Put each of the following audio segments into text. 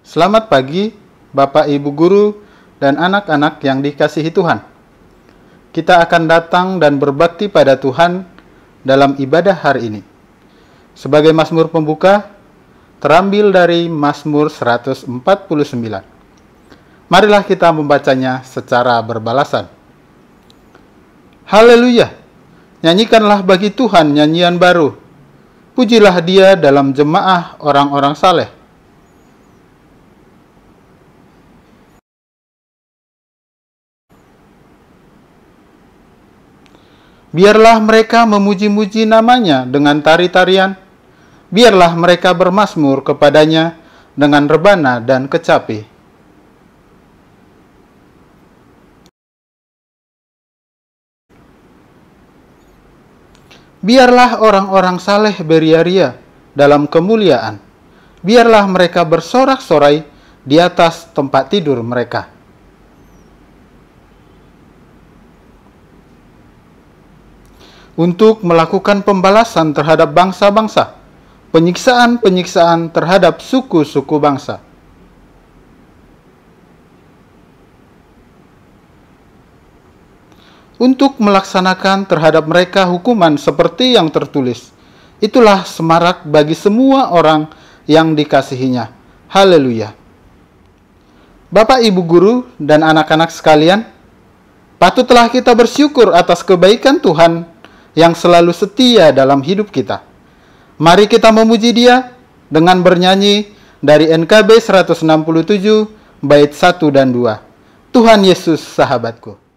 Selamat pagi, Bapak Ibu Guru dan anak-anak yang dikasihi Tuhan. Kita akan datang dan berbakti pada Tuhan dalam ibadah hari ini. Sebagai Mazmur pembuka, terambil dari Mazmur 149. Marilah kita membacanya secara berbalasan. Haleluya! Nyanyikanlah bagi Tuhan nyanyian baru. Pujilah Dia dalam jemaah orang-orang saleh. Biarlah mereka memuji-muji namanya dengan tari-tarian. Biarlah mereka bermazmur kepadanya dengan rebana dan kecapi. Biarlah orang-orang saleh beria-ria dalam kemuliaan. Biarlah mereka bersorak-sorai di atas tempat tidur mereka. Untuk melakukan pembalasan terhadap bangsa-bangsa, penyiksaan-penyiksaan terhadap suku-suku bangsa. Untuk melaksanakan terhadap mereka hukuman seperti yang tertulis. Itulah semarak bagi semua orang yang dikasihinya. Haleluya. Bapak, Ibu Guru, dan anak-anak sekalian, patutlah kita bersyukur atas kebaikan Tuhan yang selalu setia dalam hidup kita. Mari kita memuji Dia dengan bernyanyi dari NKB 167 bait 1 dan 2. Tuhan Yesus sahabatku.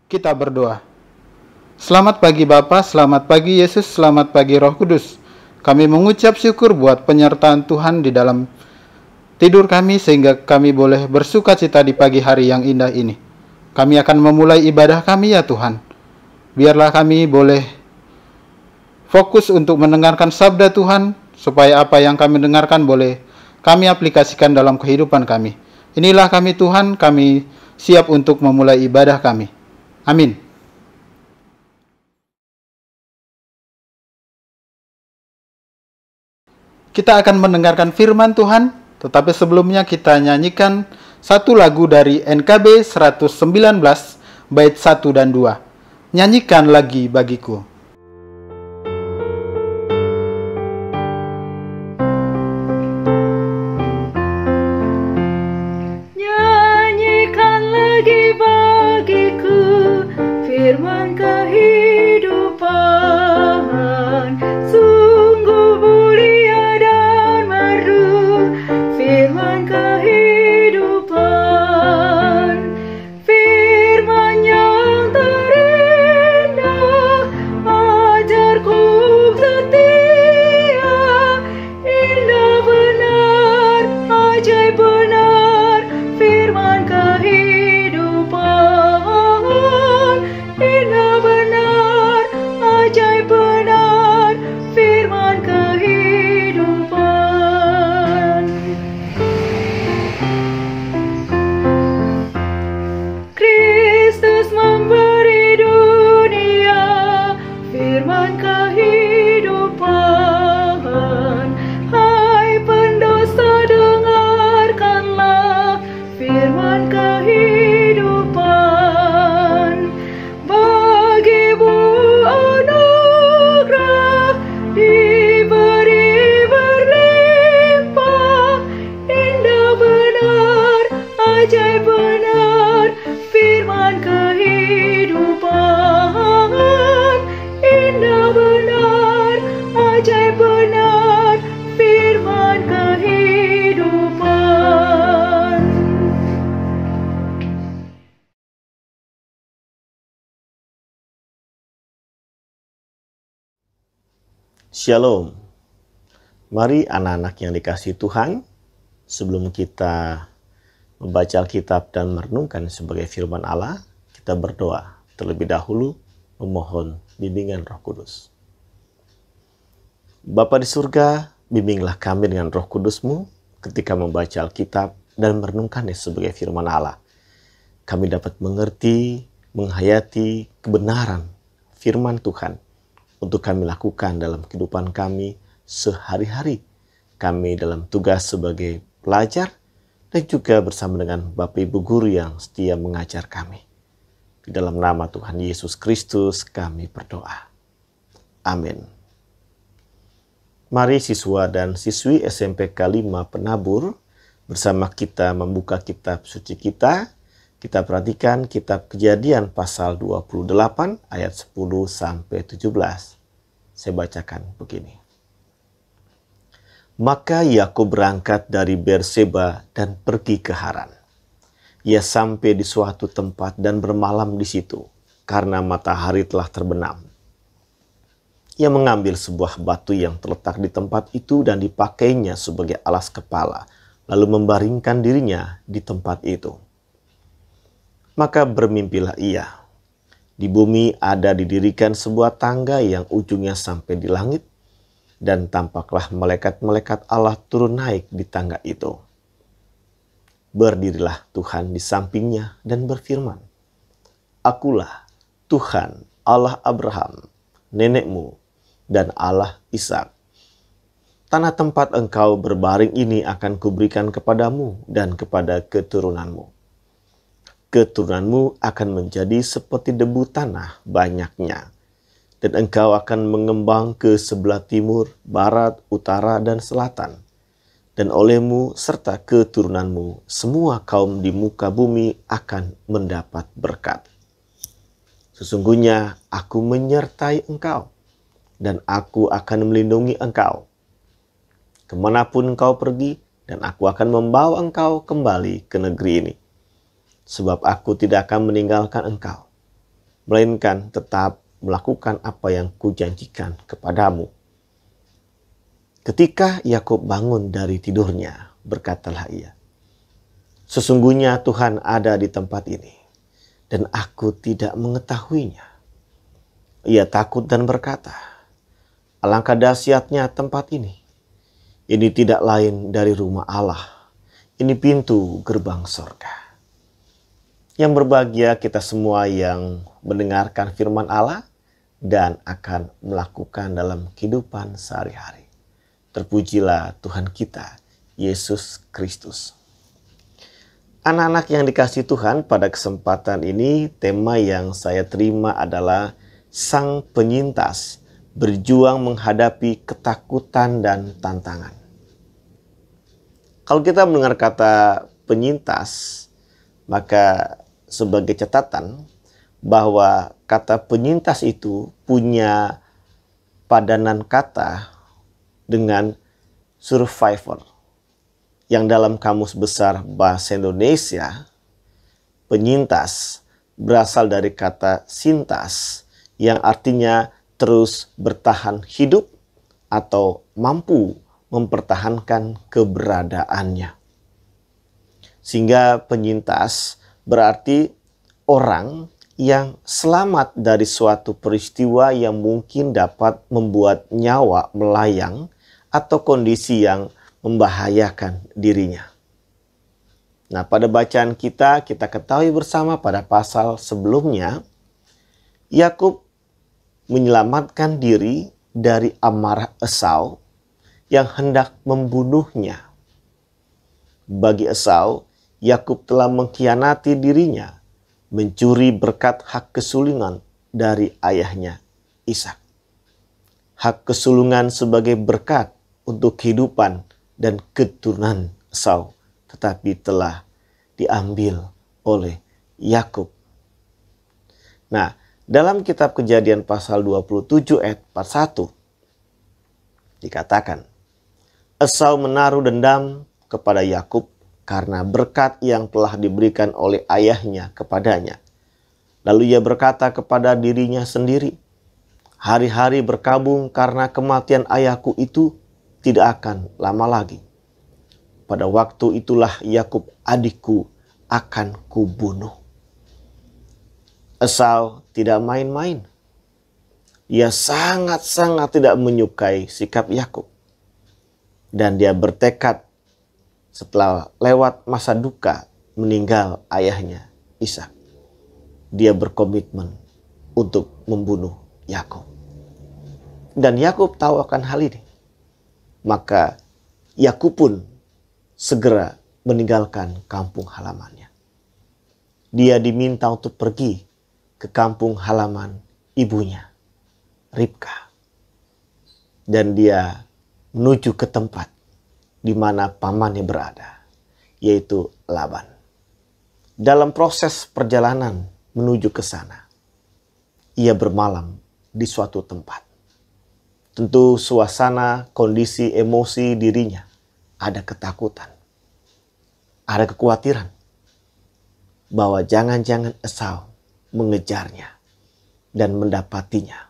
Kita berdoa. Selamat pagi Bapa, selamat pagi Yesus, selamat pagi Roh Kudus. Kami mengucap syukur buat penyertaan Tuhan di dalam tidur kami sehingga kami boleh bersuka cita di pagi hari yang indah ini. Kami akan memulai ibadah kami ya Tuhan. Biarlah kami boleh fokus untuk mendengarkan sabda Tuhan, supaya apa yang kami dengarkan boleh kami aplikasikan dalam kehidupan kami. Inilah kami Tuhan, kami siap untuk memulai ibadah kami. Amin. kita akan mendengarkan firman Tuhan, tetapi sebelumnya kita nyanyikan satu lagu dari NKB 119 bait 1 dan 2. Nyanyikan lagi bagiku. Nyanyikan lagi bagiku firman kehidupan, sungguh mulia dan merdu firman kehidupan, firman yang terindah, ajarku setia, indah benar, ajaib benar, firman kehidupan, indah benar, ajaib benar, firman kehidupan. Kristus memberi dunia firman kehidupan. Hai pendosa, dengarkanlah firman kehidupan. Bagimu anugerah diberi berlimpah, indah benar, ajaib benar, firman kehidupan, indah benar, ajaib benar, firman kehidupan. Shalom. Mari anak-anak yang dikasihi Tuhan, sebelum kita membaca Alkitab dan merenungkan sebagai firman Allah, kita berdoa terlebih dahulu memohon bimbingan Roh Kudus. Bapa di surga, bimbinglah kami dengan Roh Kudus-Mu ketika membaca Alkitab dan merenungkannya sebagai firman Allah. Kami dapat mengerti, menghayati kebenaran firman Tuhan untuk kami lakukan dalam kehidupan kami sehari-hari. Kami dalam tugas sebagai pelajar dan juga bersama dengan Bapak Ibu Guru yang setia mengajar kami. Di dalam nama Tuhan Yesus Kristus kami berdoa. Amin. Mari siswa dan siswi SMPK 5 Penabur bersama kita membuka kitab suci kita. Kita perhatikan kitab Kejadian pasal 28 ayat 10 sampai 17. Saya bacakan begini. Maka Yakub berangkat dari Berseba dan pergi ke Haran. Ia sampai di suatu tempat dan bermalam di situ karena matahari telah terbenam. Ia mengambil sebuah batu yang terletak di tempat itu dan dipakainya sebagai alas kepala, lalu membaringkan dirinya di tempat itu. Maka bermimpilah ia. Di bumi ada didirikan sebuah tangga yang ujungnya sampai di langit, dan tampaklah malaikat-malaikat Allah turun naik di tangga itu. Berdirilah Tuhan di sampingnya dan berfirman, Akulah Tuhan Allah Abraham, nenekmu, dan Allah Ishak. Tanah tempat engkau berbaring ini akan kuberikan kepadamu dan kepada keturunanmu. Keturunanmu akan menjadi seperti debu tanah banyaknya, dan engkau akan mengembang ke sebelah timur, barat, utara, dan selatan. Dan olehmu serta keturunanmu, semua kaum di muka bumi akan mendapat berkat. Sesungguhnya aku menyertai engkau, dan aku akan melindungi engkau kemanapun engkau pergi, dan aku akan membawa engkau kembali ke negeri ini. Sebab aku tidak akan meninggalkan engkau, melainkan tetap melakukan apa yang kujanjikan kepadamu. Ketika Yakub bangun dari tidurnya, berkatalah ia, Sesungguhnya Tuhan ada di tempat ini, dan aku tidak mengetahuinya. Ia takut dan berkata, Alangkah dahsyatnya tempat ini. Ini tidak lain dari rumah Allah. Ini pintu gerbang sorga. Yang berbahagia kita semua yang mendengarkan firman Allah dan akan melakukan dalam kehidupan sehari-hari. Terpujilah Tuhan kita, Yesus Kristus. Anak-anak yang dikasihi Tuhan, pada kesempatan ini tema yang saya terima adalah Sang Penyintas berjuang menghadapi ketakutan dan tantangan. Kalau kita mendengar kata penyintas, maka sebagai catatan bahwa kata penyintas itu punya padanan kata dengan survivor. Yang dalam Kamus Besar Bahasa Indonesia, penyintas berasal dari kata sintas yang artinya terus bertahan hidup atau mampu mempertahankan keberadaannya. Sehingga penyintas berarti orang yang selamat dari suatu peristiwa yang mungkin dapat membuat nyawa melayang atau kondisi yang membahayakan dirinya. Nah, pada bacaan kita ketahui bersama pada pasal sebelumnya, Yakub menyelamatkan diri dari amarah Esau yang hendak membunuhnya. Bagi Esau, Yakub telah mengkhianati dirinya, mencuri berkat hak kesulungan dari ayahnya Ishak. Hak kesulungan sebagai berkat untuk kehidupan dan keturunan Esau, tetapi telah diambil oleh Yakub. Nah, dalam kitab Kejadian pasal 27 ayat 41 dikatakan, Esau menaruh dendam kepada Yakub karena berkat yang telah diberikan oleh ayahnya kepadanya. Lalu ia berkata kepada dirinya sendiri, hari-hari berkabung karena kematian ayahku itu tidak akan lama lagi. Pada waktu itulah Yakub adikku akan kubunuh. Esau tidak main-main. Ia sangat-sangat tidak menyukai sikap Yakub. Dan dia bertekad setelah lewat masa duka meninggal ayahnya Ishak. Dia berkomitmen untuk membunuh Yakub. Dan Yakub tahu akan hal ini. Maka Yakub pun segera meninggalkan kampung halamannya. Dia diminta untuk pergi ke kampung halaman ibunya, Ribka. Dan dia menuju ke tempat di mana pamannya berada, yaitu Laban. Dalam proses perjalanan menuju ke sana, ia bermalam di suatu tempat. Tentu suasana, kondisi, emosi dirinya ada ketakutan, ada kekhawatiran bahwa jangan-jangan Esau mengejarnya dan mendapatinya.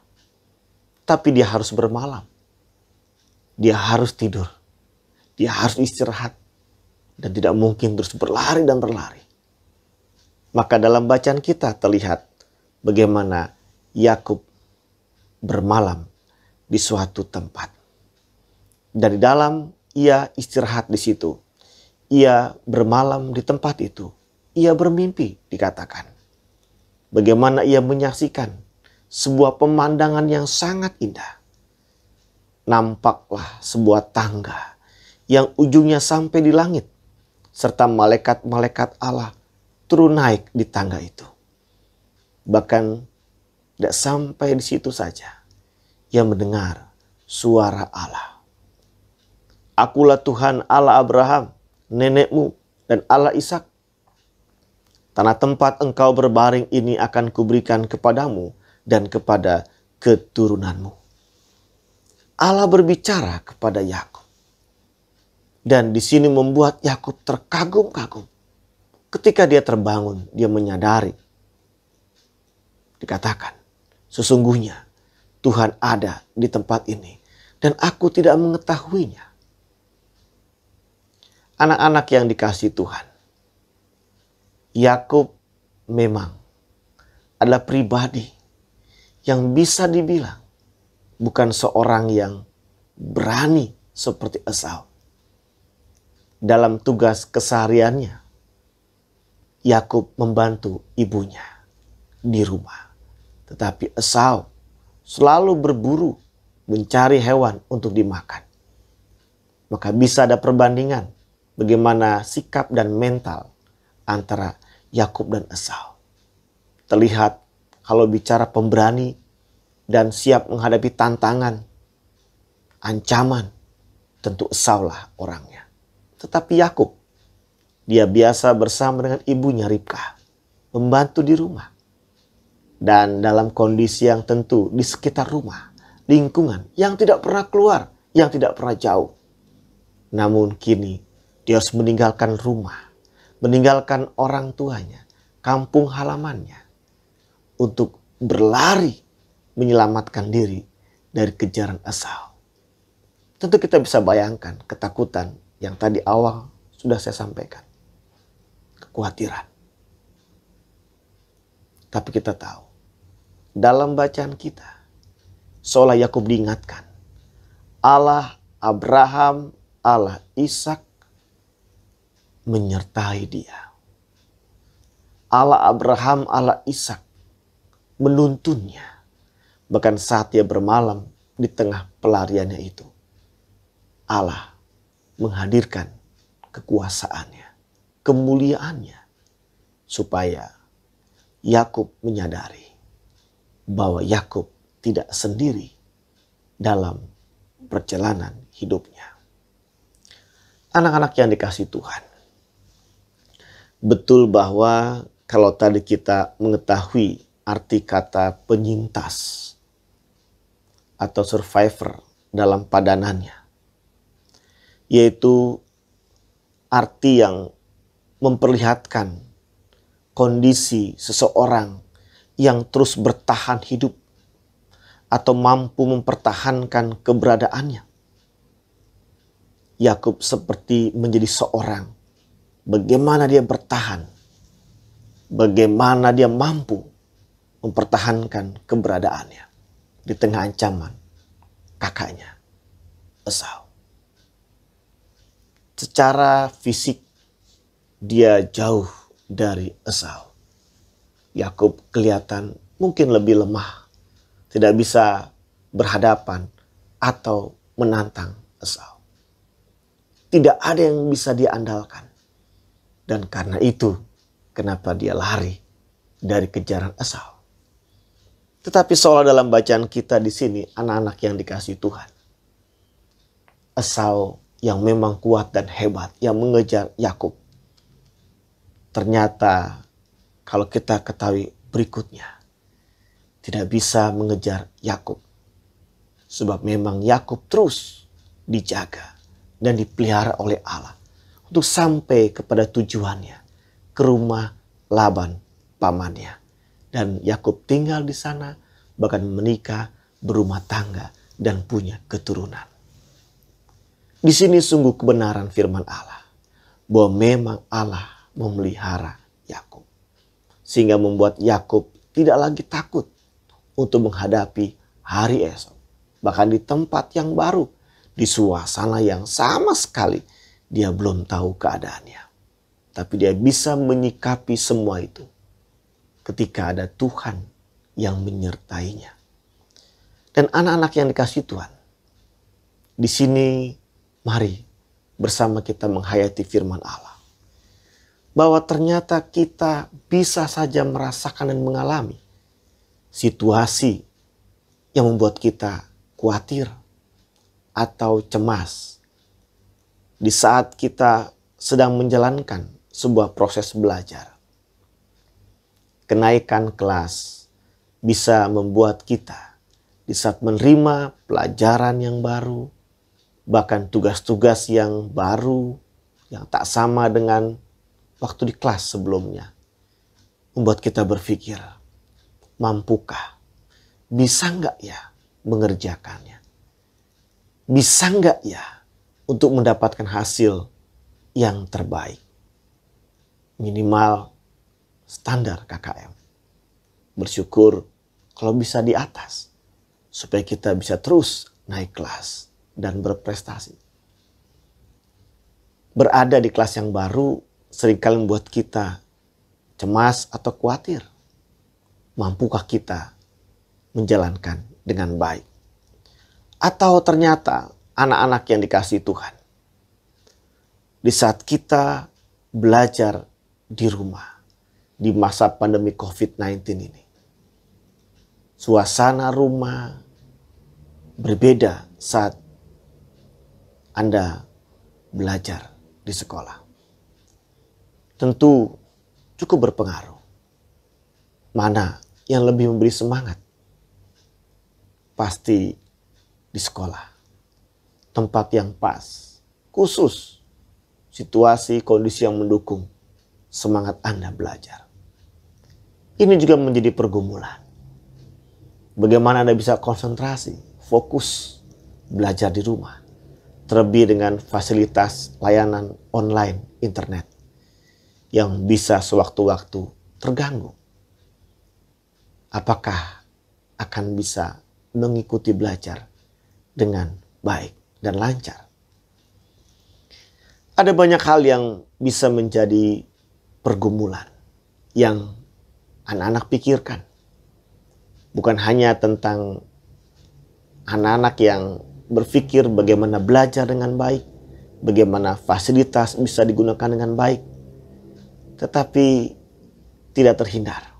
Tapi dia harus bermalam, dia harus tidur, dia harus istirahat, dan tidak mungkin terus berlari dan berlari. Maka dalam bacaan kita terlihat bagaimana Yakub bermalam di suatu tempat. Dari dalam ia istirahat di situ. Ia bermalam di tempat itu. Ia bermimpi, dikatakan. Bagaimana ia menyaksikan sebuah pemandangan yang sangat indah. Nampaklah sebuah tangga yang ujungnya sampai di langit, serta malaikat-malaikat Allah turun naik di tangga itu. Bahkan tidak sampai di situ saja. Ia mendengar suara Allah. Akulah Tuhan Allah Abraham, nenekmu, dan Allah Ishak. Tanah tempat engkau berbaring ini akan kuberikan kepadamu dan kepada keturunanmu. Allah berbicara kepada Yakub. Dan di sini membuat Yakub terkagum-kagum. Ketika dia terbangun, dia menyadari. Dikatakan, sesungguhnya Tuhan ada di tempat ini dan aku tidak mengetahuinya. Anak-anak yang dikasihi Tuhan, Yakub memang adalah pribadi yang bisa dibilang bukan seorang yang berani seperti Esau. Dalam tugas kesehariannya, Yakub membantu ibunya di rumah. Tetapi Esau selalu berburu mencari hewan untuk dimakan. maka bisa ada perbandingan bagaimana sikap dan mental antara Yakub dan Esau. Terlihat kalau bicara pemberani dan siap menghadapi tantangan, ancaman, tentu Esau lah orangnya. Tetapi Yakub, dia biasa bersama dengan ibunya Ribkah, membantu di rumah. Dan dalam kondisi yang tentu di sekitar rumah, lingkungan yang tidak pernah keluar, yang tidak pernah jauh. Namun kini dia harus meninggalkan rumah, meninggalkan orang tuanya, kampung halamannya, untuk berlari menyelamatkan diri dari kejaran Esau. Tentu kita bisa bayangkan ketakutan yang tadi awal sudah saya sampaikan. Kekhawatiran. Tapi kita tahu, dalam bacaan kita, seolah Yakub diingatkan, Allah Abraham, Allah Ishak menyertai dia. Allah Abraham, Allah Ishak menuntunnya. Bahkan saat dia bermalam di tengah pelariannya itu, Allah menghadirkan kekuasaannya, kemuliaannya, supaya Yakub menyadari bahwa Yakub tidak sendiri dalam perjalanan hidupnya. Anak-anak yang dikasihi Tuhan, betul bahwa kalau tadi kita mengetahui arti kata penyintas atau survivor dalam padanannya, yaitu arti yang memperlihatkan kondisi seseorang yang terus bertahan hidup atau mampu mempertahankan keberadaannya. Yakub seperti menjadi seorang, bagaimana dia bertahan, bagaimana dia mampu mempertahankan keberadaannya di tengah ancaman kakaknya Esau. Secara fisik dia jauh dari Esau. Yakub kelihatan mungkin lebih lemah, tidak bisa berhadapan atau menantang Esau. Tidak ada yang bisa dia andalkan. Dan karena itu, kenapa dia lari dari kejaran Esau. Tetapi seolah dalam bacaan kita di sini, anak-anak yang dikasihi Tuhan, Esau yang memang kuat dan hebat, yang mengejar Yakub, ternyata kalau kita ketahui berikutnya, tidak bisa mengejar Yakub. Sebab memang Yakub terus dijaga dan dipelihara oleh Allah untuk sampai kepada tujuannya, ke rumah Laban pamannya. Dan Yakub tinggal di sana, bahkan menikah, berumah tangga, dan punya keturunan. Di sini sungguh kebenaran firman Allah, bahwa memang Allah memelihara Yakub, sehingga membuat Yakub tidak lagi takut untuk menghadapi hari esok. Bahkan di tempat yang baru, di suasana yang sama sekali dia belum tahu keadaannya. Tapi dia bisa menyikapi semua itu ketika ada Tuhan yang menyertainya. Dan anak-anak yang dikasihi Tuhan, di sini mari bersama kita menghayati firman Allah, bahwa ternyata kita bisa saja merasakan dan mengalami situasi yang membuat kita khawatir atau cemas di saat kita sedang menjalankan sebuah proses belajar. Kenaikan kelas bisa membuat kita di saat menerima pelajaran yang baru, bahkan tugas-tugas yang baru yang tak sama dengan waktu di kelas sebelumnya, membuat kita berpikir, mampukah? Bisa nggak ya mengerjakannya? Bisa nggak ya untuk mendapatkan hasil yang terbaik? Minimal standar KKM. Bersyukur kalau bisa di atas, supaya kita bisa terus naik kelas dan berprestasi. Berada di kelas yang baru seringkali membuat kita cemas atau khawatir. Mampukah kita menjalankan dengan baik? Atau ternyata anak-anak yang dikasihi Tuhan, di saat kita belajar di rumah di masa pandemi COVID-19 ini. Suasana rumah berbeda saat Anda belajar di sekolah. Tentu cukup berpengaruh. Mana yang lebih memberi semangat? Pasti di sekolah. Tempat yang pas, khusus, situasi, kondisi yang mendukung semangat Anda belajar. Ini juga menjadi pergumulan. Bagaimana Anda bisa konsentrasi, fokus, belajar di rumah. Terlebih dengan fasilitas layanan online internet yang bisa sewaktu-waktu terganggu. Apakah akan bisa mengikuti belajar dengan baik dan lancar? Ada banyak hal yang bisa menjadi pergumulan yang anak-anak pikirkan. Bukan hanya tentang anak-anak yang berpikir bagaimana belajar dengan baik, bagaimana fasilitas bisa digunakan dengan baik, tetapi tidak terhindar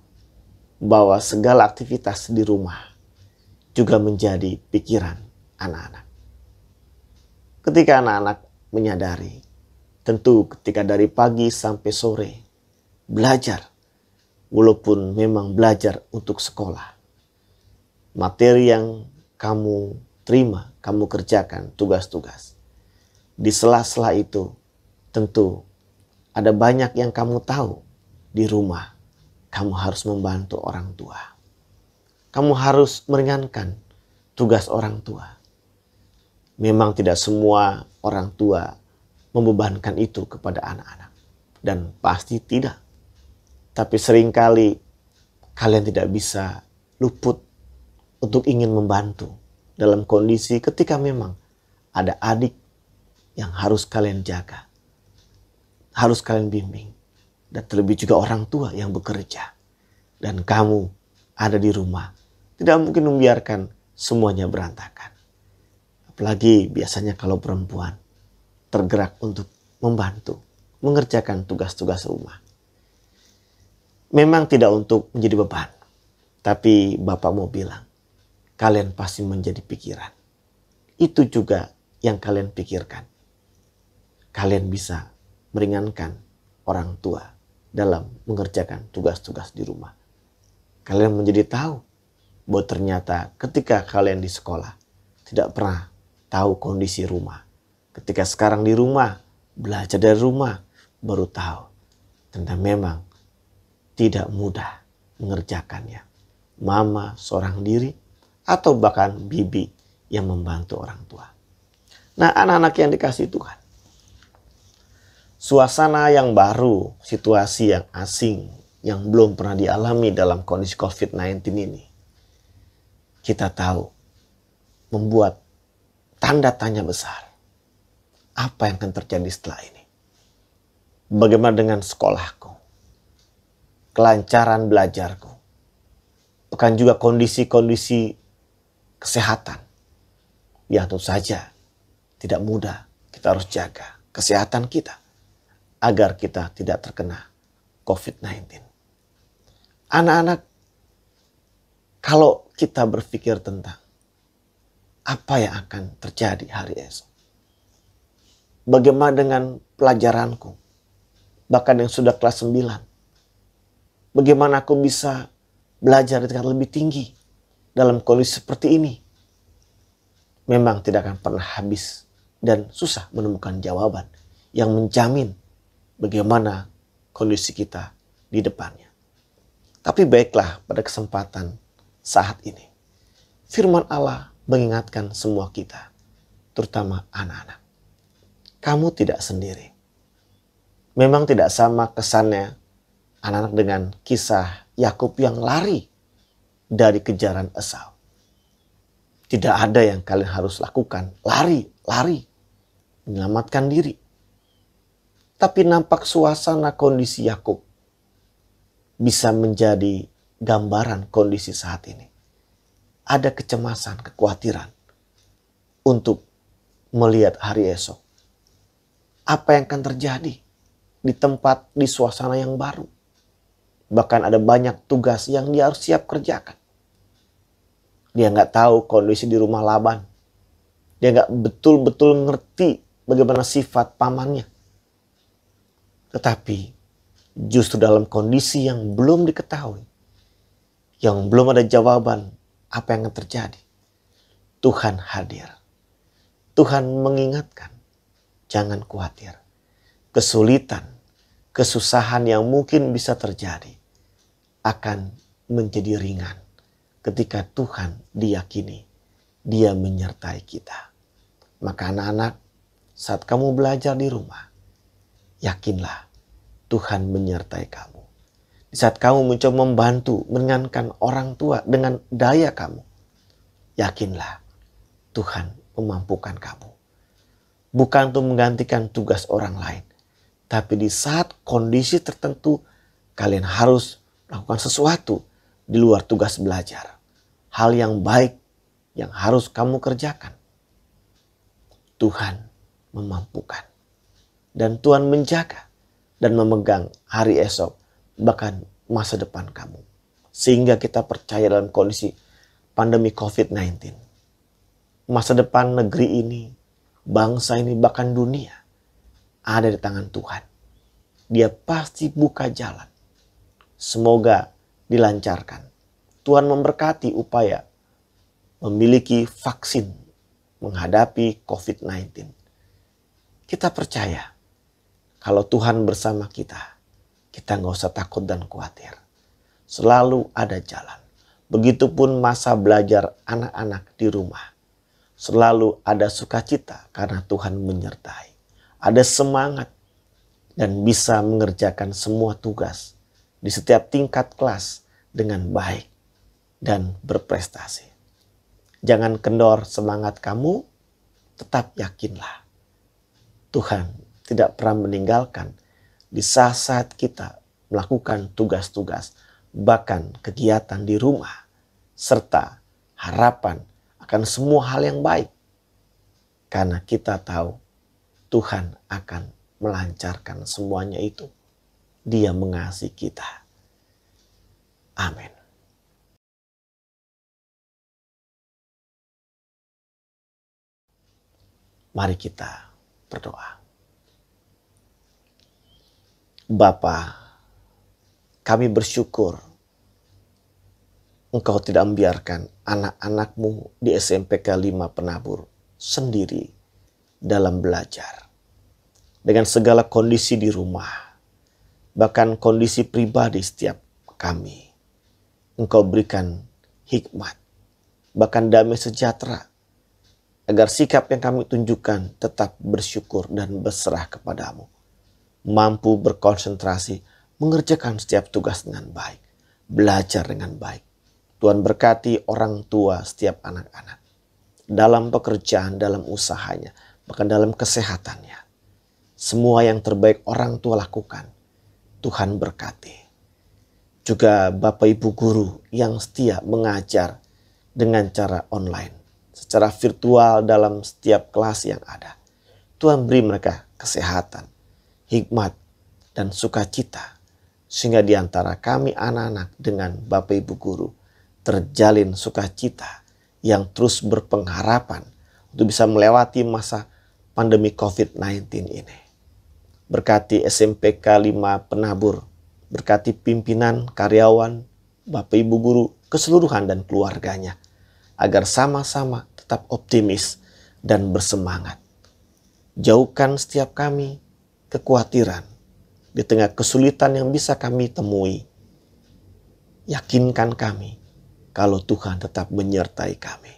bahwa segala aktivitas di rumah juga menjadi pikiran anak-anak. Ketika anak-anak menyadari, tentu ketika dari pagi sampai sore belajar, walaupun memang belajar untuk sekolah, materi yang kamu terima, kamu kerjakan tugas-tugas. Di sela-sela itu tentu ada banyak yang kamu tahu di rumah. Kamu harus membantu orang tua. Kamu harus meringankan tugas orang tua. Memang tidak semua orang tua membebankan itu kepada anak-anak. Dan pasti tidak. Tapi seringkali kalian tidak bisa luput untuk ingin membantu dalam kondisi ketika memang ada adik yang harus kalian jaga, harus kalian bimbing, dan terlebih juga orang tua yang bekerja, dan kamu ada di rumah, tidak mungkin membiarkan semuanya berantakan. Apalagi biasanya kalau perempuan tergerak untuk membantu, mengerjakan tugas-tugas rumah. Memang tidak untuk menjadi beban, tapi Bapak mau bilang, kalian pasti menjadi pikiran. Itu juga yang kalian pikirkan. Kalian bisa meringankan orang tua dalam mengerjakan tugas-tugas di rumah. Kalian menjadi tahu bahwa ternyata ketika kalian di sekolah tidak pernah tahu kondisi rumah. Ketika sekarang di rumah, belajar dari rumah, baru tahu. Tentang memang tidak mudah mengerjakannya. Mama seorang diri, atau bahkan bibi yang membantu orang tua. Nah, anak-anak yang dikasihi Tuhan, suasana yang baru, situasi yang asing, yang belum pernah dialami dalam kondisi COVID-19 ini, kita tahu membuat tanda tanya besar. Apa yang akan terjadi setelah ini? Bagaimana dengan sekolahku? Kelancaran belajarku? Bukan juga kondisi-kondisi kesehatan. Ya tentu saja tidak mudah. Kita harus jaga kesehatan kita agar kita tidak terkena COVID-19. Anak-anak, kalau kita berpikir tentang apa yang akan terjadi hari esok. Bagaimana dengan pelajaranku? Bahkan yang sudah kelas 9. Bagaimana aku bisa belajar di tingkat lebih tinggi dalam kondisi seperti ini? Memang tidak akan pernah habis dan susah menemukan jawaban yang menjamin bagaimana kondisi kita di depannya. Tapi baiklah, pada kesempatan saat ini, firman Allah mengingatkan semua kita, terutama anak-anak. Kamu tidak sendiri. Memang tidak sama kesannya anak-anak dengan kisah Yakub yang lari dari kejaran Esau. Tidak ada yang kalian harus lakukan. Lari, menyelamatkan diri. Tapi nampak suasana kondisi Yakub bisa menjadi gambaran kondisi saat ini. Ada kecemasan, kekhawatiran untuk melihat hari esok. apa yang akan terjadi di tempat, di suasana yang baru. Bahkan ada banyak tugas yang dia harus siap kerjakan. Dia nggak tahu kondisi di rumah Laban. Dia nggak betul-betul ngerti bagaimana sifat pamannya. Tetapi justru dalam kondisi yang belum diketahui, yang belum ada jawaban apa yang akan terjadi, Tuhan hadir. Tuhan mengingatkan, jangan khawatir. Kesulitan, kesusahan yang mungkin bisa terjadi akan menjadi ringan ketika Tuhan diyakini Dia menyertai kita. Maka anak-anak, saat kamu belajar di rumah, yakinlah Tuhan menyertai kamu. Di saat kamu mencoba membantu, meringankan orang tua dengan daya kamu, yakinlah Tuhan memampukan kamu. Bukan untuk menggantikan tugas orang lain, tapi di saat kondisi tertentu kalian harus melakukan sesuatu di luar tugas belajar. Hal yang baik yang harus kamu kerjakan. Tuhan memampukan. Dan Tuhan menjaga dan memegang hari esok, bahkan masa depan kamu. Sehingga kita percaya dalam kondisi pandemi COVID-19. Masa depan negeri ini, bangsa ini, bahkan dunia ada di tangan Tuhan. Dia pasti buka jalan. Semoga dilancarkan. Tuhan memberkati upaya memiliki vaksin menghadapi COVID-19. Kita percaya kalau Tuhan bersama kita, kita nggak usah takut dan khawatir. Selalu ada jalan. Begitupun masa belajar anak-anak di rumah. Selalu ada sukacita karena Tuhan menyertai. Ada semangat dan bisa mengerjakan semua tugas di setiap tingkat kelas dengan baik dan berprestasi. Jangan kendor semangat kamu, tetap yakinlah. Tuhan tidak pernah meninggalkan di saat-saat kita melakukan tugas-tugas, bahkan kegiatan di rumah, serta harapan akan semua hal yang baik. Karena kita tahu Tuhan akan melancarkan semuanya itu. Dia mengasihi kita. Amin. Mari kita berdoa. Bapa, kami bersyukur Engkau tidak membiarkan anak-anak-Mu di SMPK 5 Penabur sendiri dalam belajar. Dengan segala kondisi di rumah, bahkan kondisi pribadi setiap kami. Engkau berikan hikmat, bahkan damai sejahtera, agar sikap yang kami tunjukkan tetap bersyukur dan berserah kepadamu. Mampu berkonsentrasi, mengerjakan setiap tugas dengan baik, belajar dengan baik. Tuhan berkati orang tua setiap anak-anak, dalam pekerjaan, dalam usahanya, bahkan dalam kesehatannya. Semua yang terbaik orang tua lakukan, Tuhan berkati. Juga Bapak Ibu guru yang setia mengajar dengan cara online, secara virtual dalam setiap kelas yang ada. Tuhan beri mereka kesehatan, hikmat, dan sukacita. Sehingga di antara kami anak-anak dengan Bapak Ibu guru terjalin sukacita yang terus berpengharapan untuk bisa melewati masa pandemi COVID-19 ini. Berkati SMPK 5 Penabur, berkati pimpinan, karyawan, Bapak Ibu guru, keseluruhan dan keluarganya, agar sama-sama tetap optimis dan bersemangat. Jauhkan setiap kami kekhawatiran di tengah kesulitan yang bisa kami temui. Yakinkan kami kalau Tuhan tetap menyertai kami.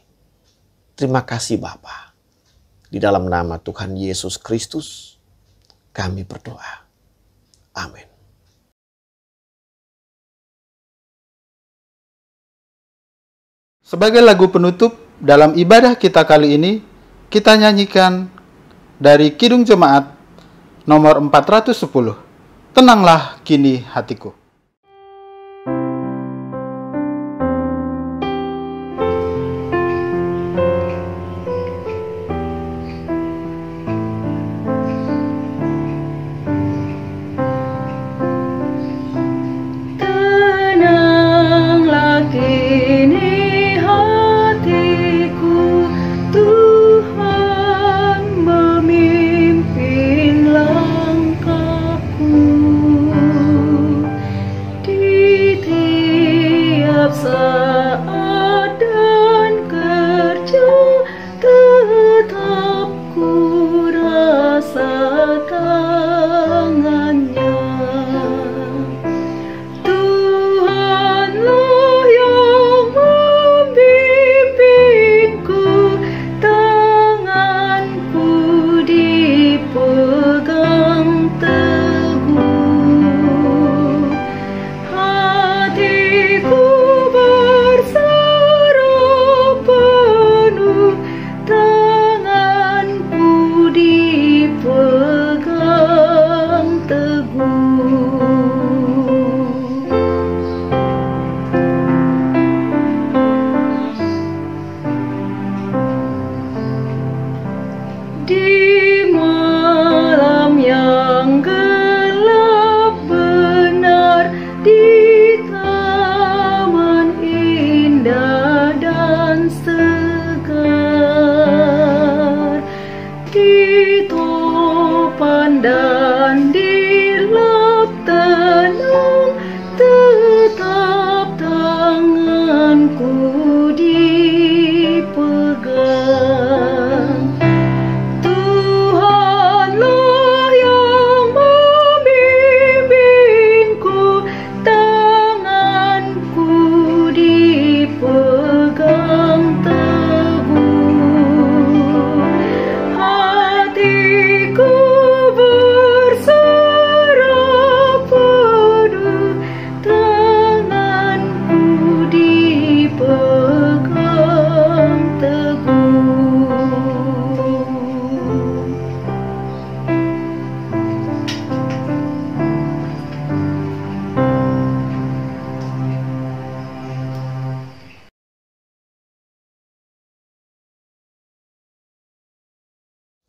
Terima kasih Bapa. Di dalam nama Tuhan Yesus Kristus kami berdoa. Amin. Sebagai lagu penutup dalam ibadah kita kali ini, kita nyanyikan dari Kidung Jemaat nomor 410. Tenanglah kini hatiku.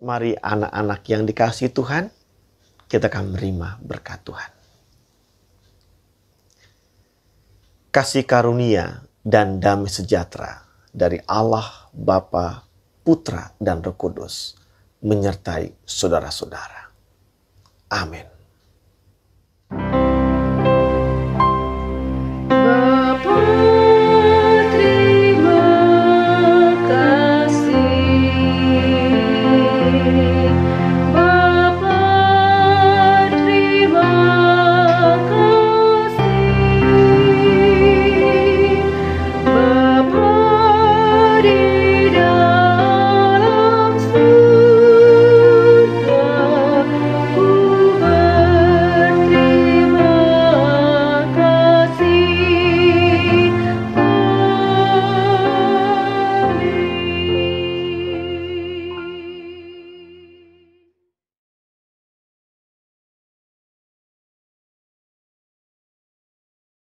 Mari anak-anak yang dikasihi Tuhan, kita akan menerima berkat Tuhan. Kasih karunia dan damai sejahtera dari Allah, Bapa, Putra, dan Roh Kudus menyertai saudara-saudara. Amin.